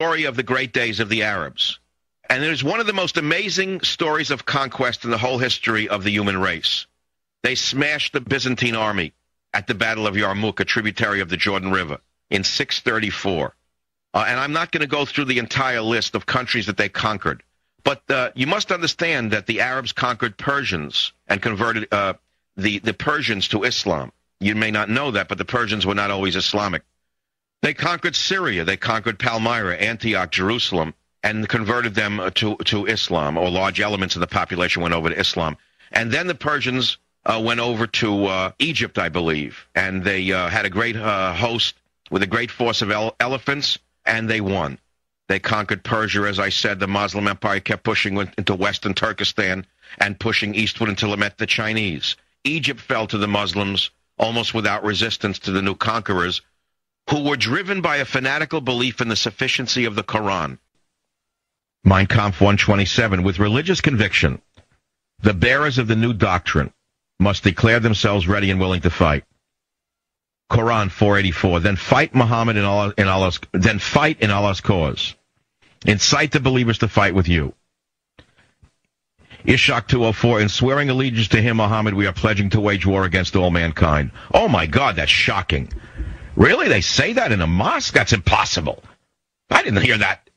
story of the great days of the Arabs. And it is one of the most amazing stories of conquest in the whole history of the human race. They smashed the Byzantine army at the Battle of Yarmouk, a tributary of the Jordan River, in 634. And I'm not going to go through the entire list of countries that they conquered. But you must understand that the Arabs conquered Persians and converted the Persians to Islam. You may not know that, but the Persians were not always Islamic. They conquered Syria. They conquered Palmyra, Antioch, Jerusalem, and converted them to Islam, or large elements of the population went over to Islam. And then the Persians went over to Egypt, I believe, and they had a great host with a great force of elephants, and they won. They conquered Persia, as I said. The Muslim Empire kept pushing into western Turkestan and pushing eastward until it met the Chinese. Egypt fell to the Muslims almost without resistance to the new conquerors, who were driven by a fanatical belief in the sufficiency of the Quran. Mein Kampf 127, with religious conviction, the bearers of the new doctrine must declare themselves ready and willing to fight. Quran 484, then fight Muhammad in Allah's cause. Incite the believers to fight with you. Ishaq 204, in swearing allegiance to him, Muhammad, we are pledging to wage war against all mankind. Oh my God, that's shocking. Really? They say that in a mosque? That's impossible. I didn't hear that.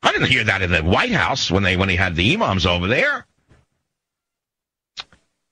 I didn't hear that in the White House when he had the imams over there.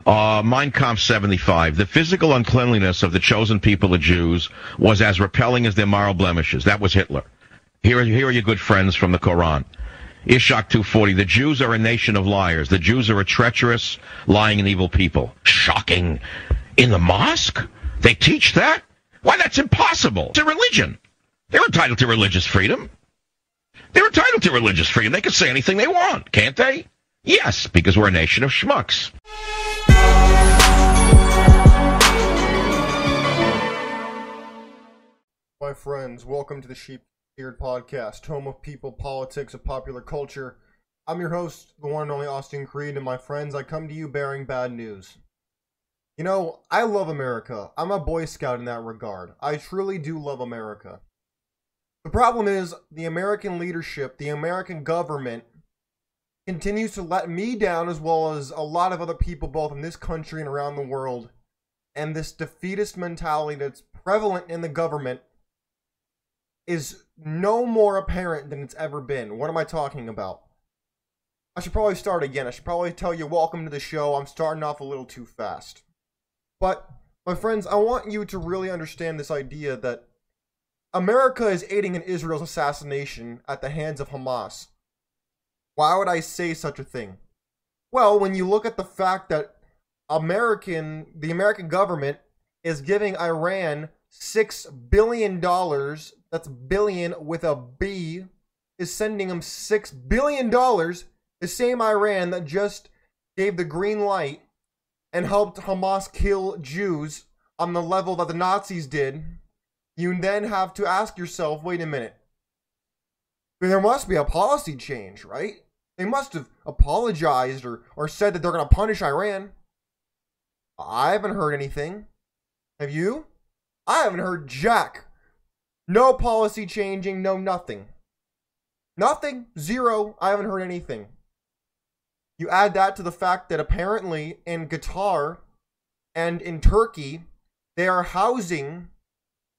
Mein Kampf 75. The physical uncleanliness of the chosen people, the Jews, was as repelling as their moral blemishes. That was Hitler. Here are your good friends from the Quran. Ishaq 240. The Jews are a nation of liars. The Jews are a treacherous, lying, and evil people. Shocking. In the mosque? They teach that? Why, that's impossible. It's a religion. They're entitled to religious freedom. They're entitled to religious freedom. They can say anything they want, can't they? Yes, because we're a nation of schmucks. My friends, welcome to the Sheep-Eared Podcast, home of people, politics, and popular culture. I'm your host, the one and only Austin Creed, and my friends, I come to you bearing bad news. You know, I love America. I'm a Boy Scout in that regard. I truly do love America. The problem is, the American leadership, the American government, continues to let me down as well as a lot of other people both in this country and around the world. And this defeatist mentality that's prevalent in the government is no more apparent than it's ever been. What am I talking about? I should probably start again. I should probably tell you welcome to the show. I'm starting off a little too fast. But, my friends, I want you to really understand this idea that America is aiding in Israel's assassination at the hands of Hamas. Why would I say such a thing? Well, when you look at the fact that the American government is giving Iran $6 billion, that's billion with a B, is sending them $6 billion, the same Iran that just gave the green light and helped Hamas kill Jews on the level that the Nazis did, you then have to ask yourself, wait a minute. There must be a policy change, right? They must have apologized or said that they're going to punish Iran. I haven't heard anything. Have you? I haven't heard jack. No policy changing, no nothing. Nothing. Zero. I haven't heard anything. You add that to the fact that apparently in Qatar and in Turkey, they are housing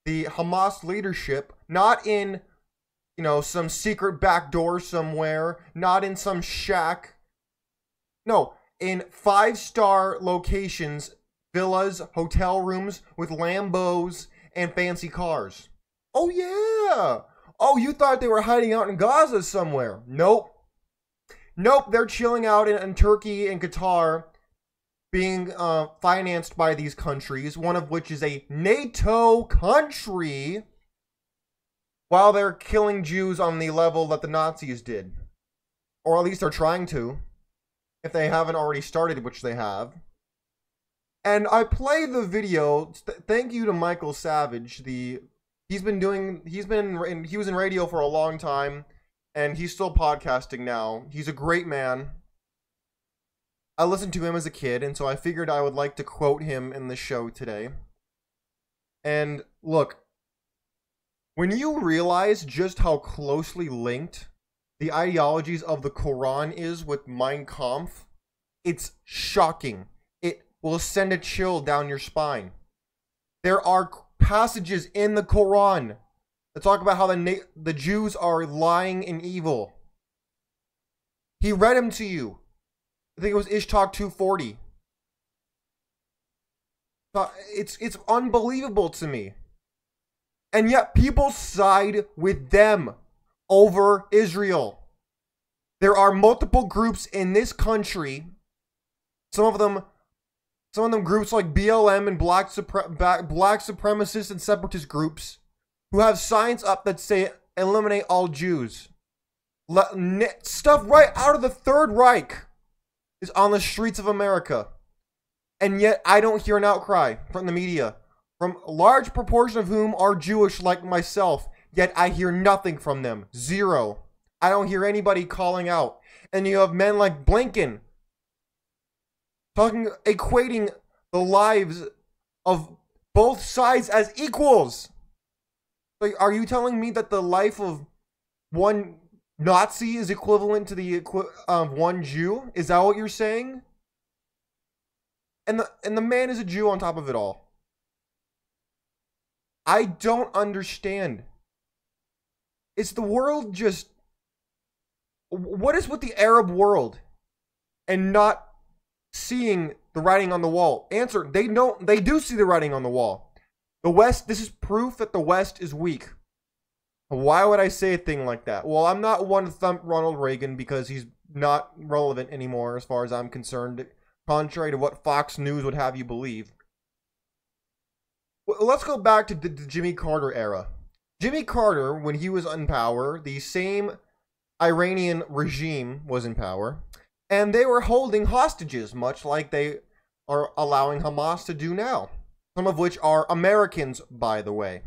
the Hamas leadership, not in, some secret back door somewhere, not in some shack. No, in 5-star locations, villas, hotel rooms with Lambos and fancy cars. Oh yeah! Oh, you thought they were hiding out in Gaza somewhere. Nope. Nope, they're chilling out in Turkey and Qatar, being financed by these countries, one of which is a NATO country, while they're killing Jews on the level that the Nazis did. Or at least they're trying to, if they haven't already started, which they have. And I play the video, thank you to Michael Savage, he was in radio for a long time, and he's still podcasting now. He's a great man. I listened to him as a kid, and so I figured I would like to quote him in the show today. And look, When you realize just how closely linked the ideologies of the Quran is with Mein Kampf, it's shocking. It will send a chill down your spine. There are passages in the Quran that talk about how the Jews are lying and evil. He read them to you. I think it was Ishtalk 240. It's unbelievable to me. And yet people side with them over Israel. There are multiple groups in this country. Some of them groups like BLM and black supremacist and separatist groups who have signs up that say eliminate all Jews. Stuff right out of the Third Reich is on the streets of America. And yet I don't hear an outcry from the media, from a large proportion of whom are Jewish like myself, yet I hear nothing from them. Zero. I don't hear anybody calling out. And you have men like Blinken equating the lives of both sides as equals. Like, are you telling me that the life of one Nazi is equivalent to the one Jew? Is that what you're saying? And the man is a Jew on top of it all. I don't understand. Is the world just... What is with the Arab world and not seeing the writing on the wall? Answer, they do see the writing on the wall. The West, this is proof that the West is weak. Why would I say a thing like that? Well, I'm not one to thump Ronald Reagan because he's not relevant anymore as far as I'm concerned, contrary to what Fox News would have you believe. Well, let's go back to the Jimmy Carter era. Jimmy Carter, when he was in power, the same Iranian regime was in power, and they were holding hostages, much like they are allowing Hamas to do now. Some of which are Americans, by the way.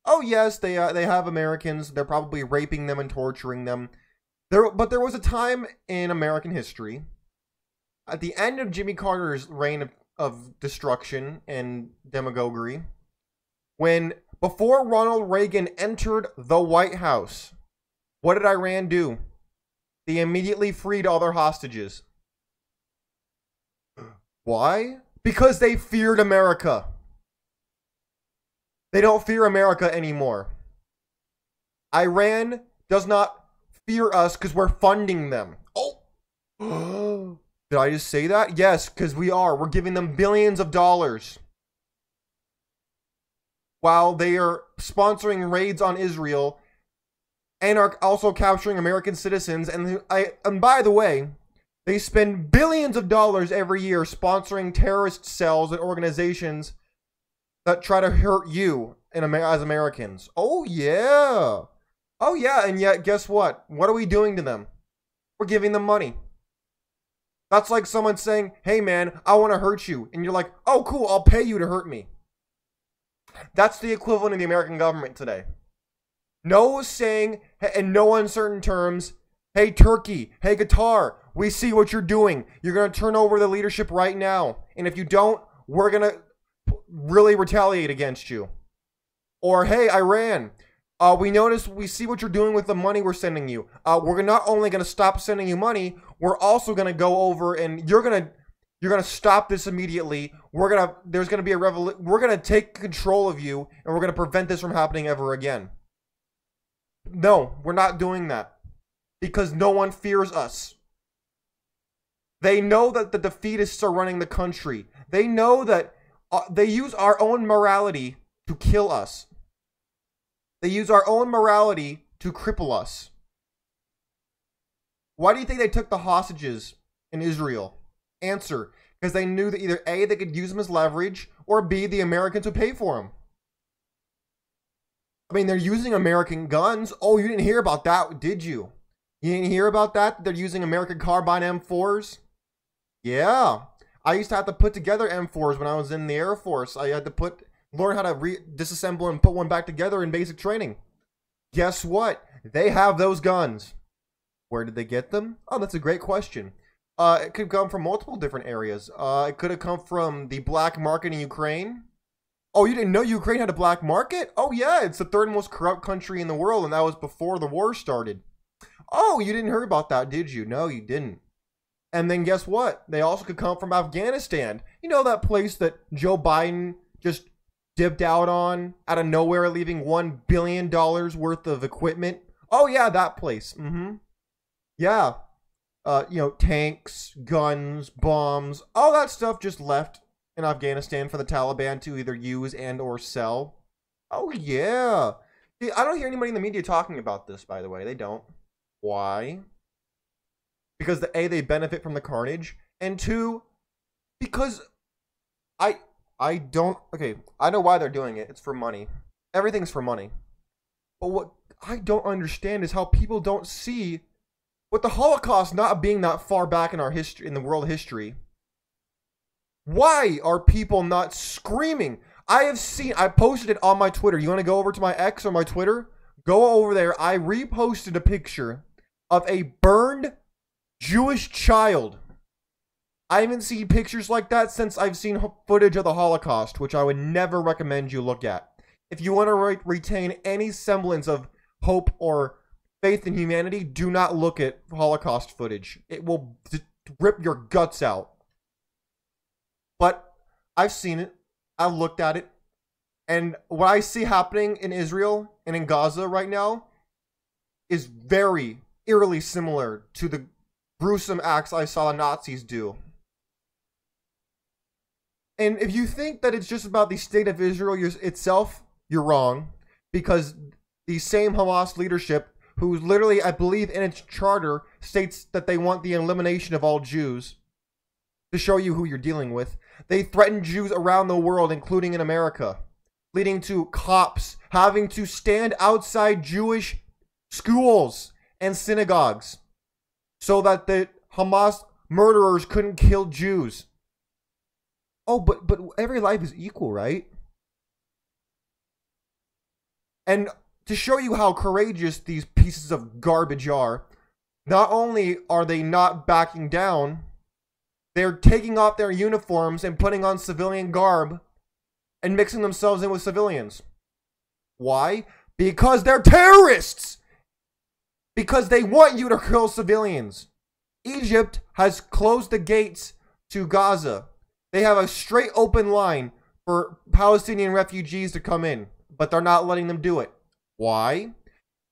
Oh yes, they have Americans. They're probably raping them and torturing them. But there was a time in American history, at the end of Jimmy Carter's reign of destruction and demagoguery, when before Ronald Reagan entered the White House, what did Iran do? They immediately freed all their hostages. Why? Because they feared America. They don't fear America anymore. Iran does not fear us because we're funding them. Oh! Did I just say that? Yes, because we are. We're giving them billions of dollars. While they are sponsoring raids on Israel and are also capturing American citizens. And by the way, they spend billions of dollars every year sponsoring terrorist cells and organizations that try to hurt you as Americans. Oh, yeah. Oh, yeah. And yet, guess what? What are we doing to them? We're giving them money. That's like someone saying, hey, man, I want to hurt you. And you're like, oh, cool. I'll pay you to hurt me. That's the equivalent of the American government today. No saying, in no uncertain terms, hey, Turkey, hey, Qatar, we see what you're doing. You're going to turn over the leadership right now. And if you don't, we're going to really retaliate against you. Or, hey, Iran, we see what you're doing with the money we're sending you. We're not only going to stop sending you money, we're also going to go over and you're going to stop this immediately. We're going to take control of you and we're going to prevent this from happening ever again. No, we're not doing that because no one fears us. They know that the defeatists are running the country. They know that they use our own morality to kill us. They use our own morality to cripple us. Why do you think they took the hostages in Israel? Answer, because they knew that either A, they could use them as leverage, or B, the Americans would pay for them. I mean, they're using American guns. Oh, you didn't hear about that, did you? You didn't hear about that? They're using American carbine M4s? Yeah. I used to have to put together M4s when I was in the Air Force. I had to learn how to disassemble and put one back together in basic training. Guess what? They have those guns. Where did they get them? Oh, that's a great question. It could come from multiple different areas. It could have come from the black market in Ukraine. Oh, you didn't know Ukraine had a black market? Oh yeah, it's the third most corrupt country in the world, and that was before the war started. Oh, you didn't hear about that, did you? No, you didn't. And then guess what? They also could come from Afghanistan. You know that place that Joe Biden just dipped out on out of nowhere, leaving $1 billion worth of equipment? Oh yeah, that place. Yeah. Tanks, guns, bombs, all that stuff just left in Afghanistan for the Taliban to either use and or sell. Oh yeah. See, I don't hear anybody in the media talking about this, by the way. They don't. Why? Because they benefit from the carnage, and two, because I know why they're doing it. It's for money. Everything's for money. But what I don't understand is how people don't see, with the Holocaust not being that far back in our history, in the world history, why are people not screaming? I posted it on my Twitter. You want to go over to my X or my Twitter? Go over there. I reposted a picture of a burned Jewish child. I haven't seen pictures like that since I've seen footage of the Holocaust, which I would never recommend you look at. If you want to retain any semblance of hope or faith in humanity, do not look at Holocaust footage. It will rip your guts out. But I've seen it. I've looked at it. And what I see happening in Israel and in Gaza right now is very eerily similar to the gruesome acts I saw the Nazis do. And if you think that it's just about the state of Israel itself, you're wrong. Because the same Hamas leadership, who literally, I believe in its charter, states that they want the elimination of all Jews, to show you who you're dealing with, they threaten Jews around the world, including in America, leading to cops having to stand outside Jewish schools and synagogues so that the Hamas murderers couldn't kill Jews. Oh, but every life is equal, right? And to show you how courageous these pieces of garbage are, not only are they not backing down, they're taking off their uniforms and putting on civilian garb and mixing themselves in with civilians. Why? Because they're terrorists! Because they want you to kill civilians. Egypt has closed the gates to Gaza. They have a straight open line for Palestinian refugees to come in, but they're not letting them do it. Why?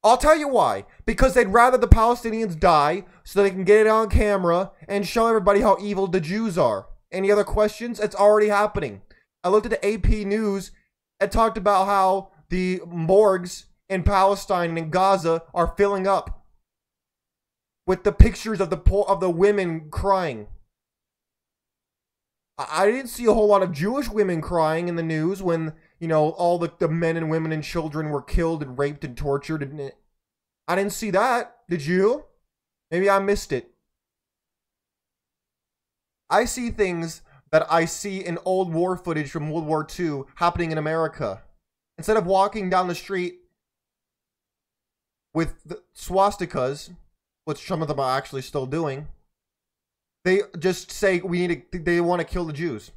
I'll tell you why. Because they'd rather the Palestinians die so they can get it on camera and show everybody how evil the Jews are. Any other questions? It's already happening. I looked at the AP News and talked about how the morgues in Palestine and in Gaza are filling up with the pictures of the women crying. I didn't see a whole lot of Jewish women crying in the news when, all the men and women and children were killed and raped and tortured. I didn't see that. Did you? Maybe I missed it. I see things that I see in old war footage from World War II happening in America. Instead of walking down the street with the swastikas, which some of them are actually still doing, they just say they want to kill the Jews.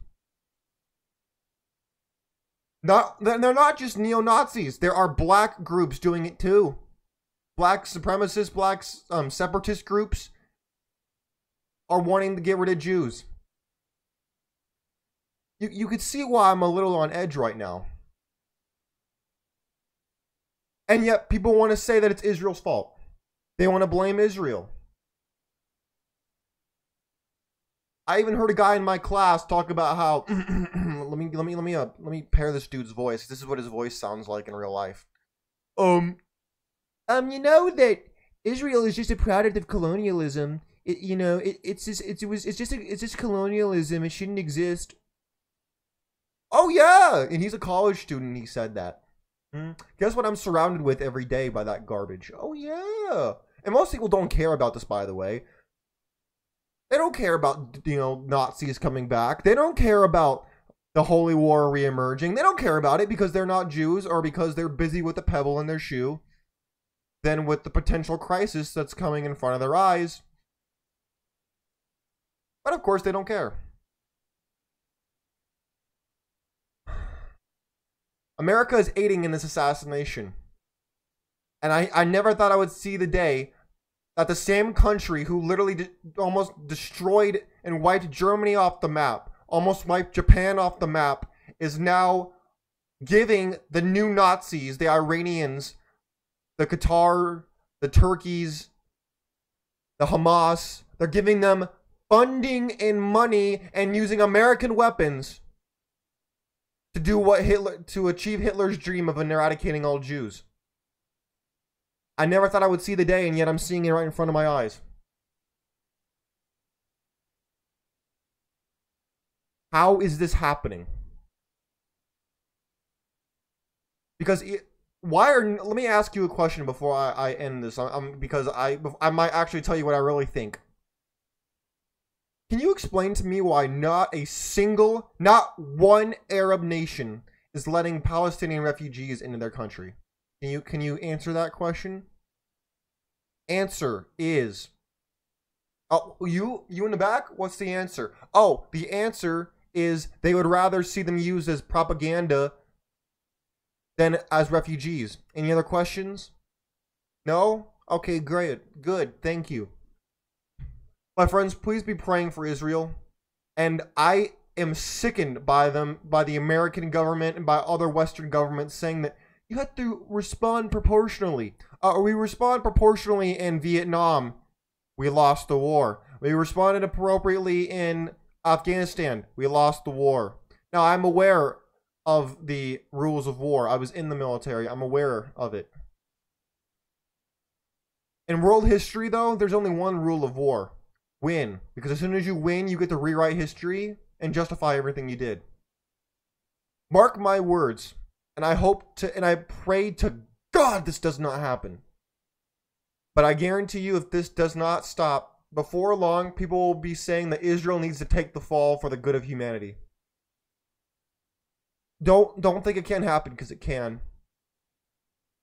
They're not just neo-Nazis. There are black groups doing it too. Black supremacists, black separatist groups are wanting to get rid of Jews. You could see why I'm a little on edge right now. And yet people want to say that it's Israel's fault. They want to blame Israel. I even heard a guy in my class talk about how let me pair this dude's voice. This is what his voice sounds like in real life. You know that Israel is just a product of colonialism. It's just colonialism. It shouldn't exist. Oh yeah, and he's a college student. He said that. Guess what I'm surrounded with every day by that garbage. Oh yeah, and most people don't care about this, by the way. They don't care about, Nazis coming back. They don't care about the Holy War reemerging. They don't care about it because they're not Jews or because they're busy with the pebble in their shoe than with the potential crisis that's coming in front of their eyes. But of course, they don't care. America is aiding in this assassination. And I never thought I would see the day that the same country who literally almost destroyed and wiped Germany off the map, almost wiped Japan off the map, is now giving the new Nazis, the Iranians, the Qatar, the Turkeys, the Hamas, they're giving them funding and money and using American weapons to do what to achieve Hitler's dream of eradicating all Jews. I never thought I would see the day, and yet I'm seeing it right in front of my eyes. How is this happening? Because let me ask you a question before I end this. Because I might actually tell you what I really think. Can you explain to me why not one Arab nation is letting Palestinian refugees into their country? Can you answer that question? Answer is... Oh, you in the back? What's the answer? Oh, the answer is they would rather see them used as propaganda than as refugees. Any other questions? No? Okay, great. Good. Thank you. My friends, please be praying for Israel. And I am sickened by the American government and by other Western governments saying that you have to respond proportionally. We respond proportionally in Vietnam. We lost the war. We responded appropriately in Afghanistan. We lost the war. Now, I'm aware of the rules of war. I was in the military. I'm aware of it. In world history, though, there's only one rule of war. Win. Because as soon as you win, you get to rewrite history and justify everything you did. Mark my words. And I pray to God this does not happen. But I guarantee you, if this does not stop, before long, people will be saying that Israel needs to take the fall for the good of humanity. Don't think it can't happen, because it can.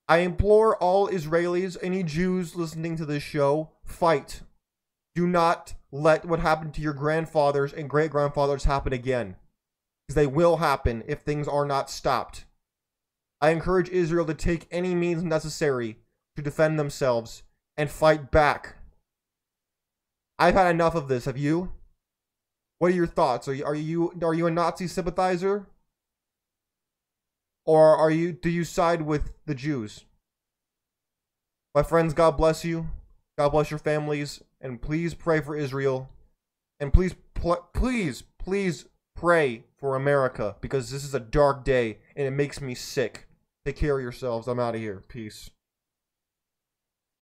I implore all Israelis, any Jews listening to this show, fight. Do not let what happened to your grandfathers and great-grandfathers happen again. Because they will happen if things are not stopped. I encourage Israel to take any means necessary to defend themselves and fight back. I've had enough of this. Have you? What are your thoughts? Are you a Nazi sympathizer? Or do you side with the Jews? My friends, God bless you. God bless your families. And please pray for Israel. And please pray for America. Because this is a dark day and it makes me sick. Take care of yourselves. I'm out of here. Peace.